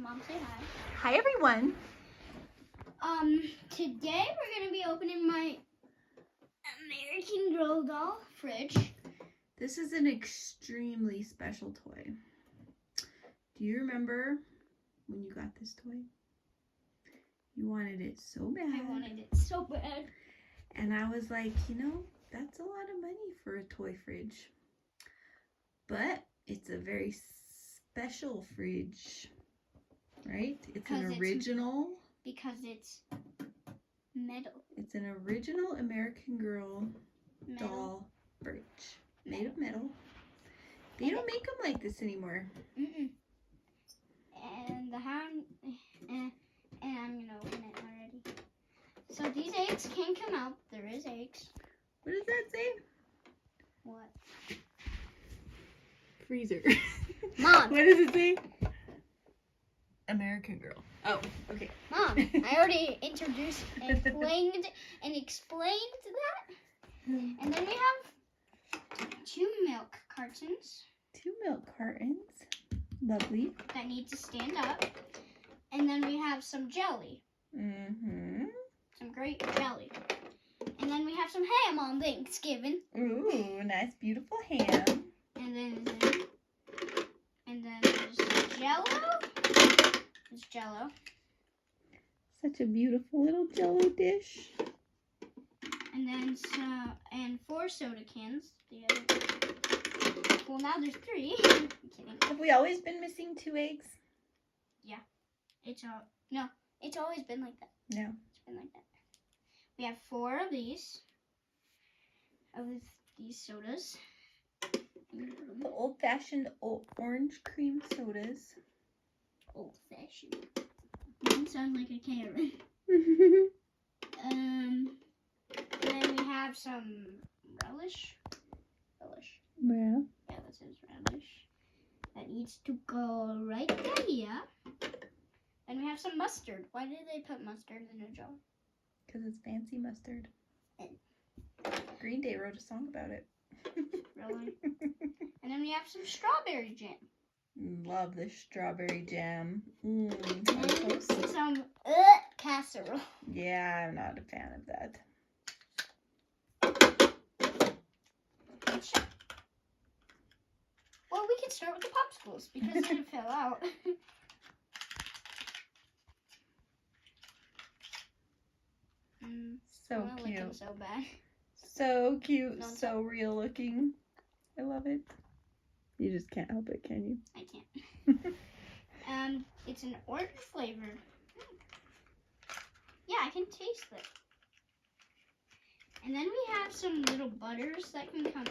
Mom, say hi. Hi, everyone. Today we're going to be opening my American Girl doll fridge. This is an extremely special toy. Do you remember when you got this toy? You wanted it so bad. I wanted it so bad. And I was like, that's a lot of money for a toy fridge. But it's a very special fridge, right? It's an original. Because it's metal. It's an original American Girl doll fridge. Made of metal. They don't make them like this anymore. Mm-mm. And and I'm going to open it already. So these eggs can come out. There is eggs. What does that say? What? Freezer. Mom. What does it say? American Girl. Oh, okay. Mom, I already introduced and explained that. And then we have 2 milk cartons. 2 milk cartons. Lovely. That need to stand up. And then we have some jelly. Mm-hmm. Some great jelly. And then we have some ham on Thanksgiving. Ooh, nice, beautiful ham. And then there's Jello. There's Jello. Such a beautiful little Jello dish. And then 4 soda cans. Well, now there's 3. I'm kidding. Have we always been missing 2 eggs? It's always been like that. No. It's been like that. We have 4 of these. These sodas. The old-fashioned orange cream sodas. Old-fashioned. That sounds like a Karen. And then we have some relish. Yeah. Yeah, that says relish. That needs to go right there. And we have some mustard. Why did they put mustard in a jar? Because it's fancy mustard. Green Day wrote a song about it. Really? And then we have some strawberry jam. Love the strawberry jam. And some casserole. Yeah, I'm not a fan of that. Well, we can start with the popsicles because they fell out. So Lick them cute. so bad. So cute. No, So real looking. I love it. You just can't help it, can you? I can't. It's an orange flavor. Yeah, I can taste it. And then we have some little butters that can come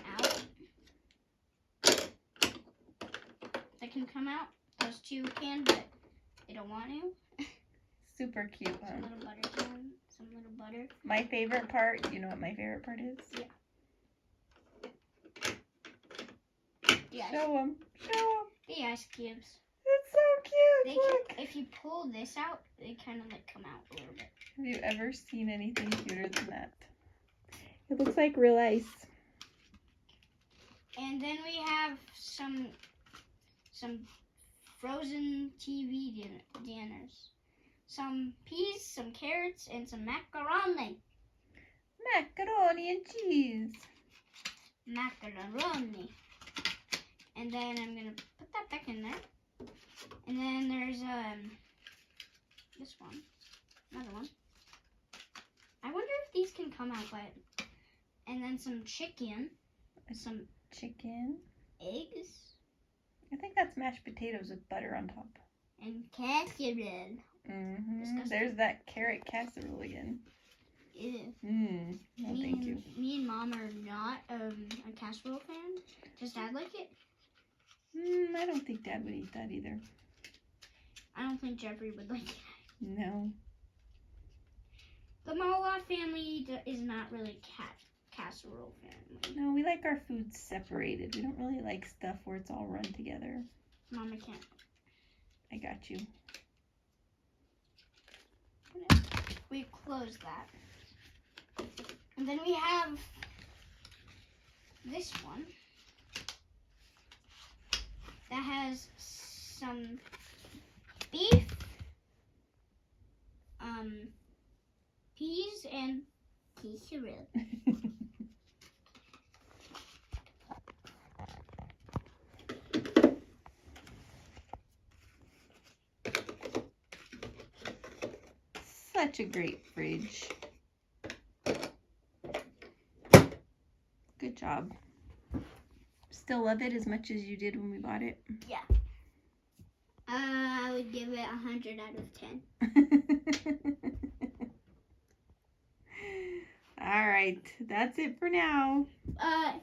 out. Those 2 can, but they don't want to. Super cute, huh? Some little butter can. Some little butter. My favorite part, you know what my favorite part is? Yeah. Show them. The ice cubes. It's so cute. Look. If you pull this out, they kind of come out a little bit. Have you ever seen anything cuter than that? It looks like real ice. And then we have some frozen TV dinners. Some peas, some carrots, and some macaroni. Macaroni and cheese. Macaroni. And then I'm going to put that back in there. And then there's this one. Another one. I wonder if these can come out, but... And then some chicken. Some chicken. Eggs. I think that's mashed potatoes with butter on top. And casserole. Mm-hmm. There's that carrot casserole again. Ew. No, thank you. Me and Mom are not a casserole fan. Does Dad like it? I don't think Dad would eat that either. I don't think Jeffrey would like it. No. The Mala family is not really casserole family. No, we like our food separated. We don't really like stuff where it's all run together. Mama can't. I got you. We close that. And then we have this one that has some beef and tea cereal. Such a great fridge. Good job. Still love it as much as you did when we bought it? Yeah. I would give it 100 out of 10. All right, that's it for now. Bye.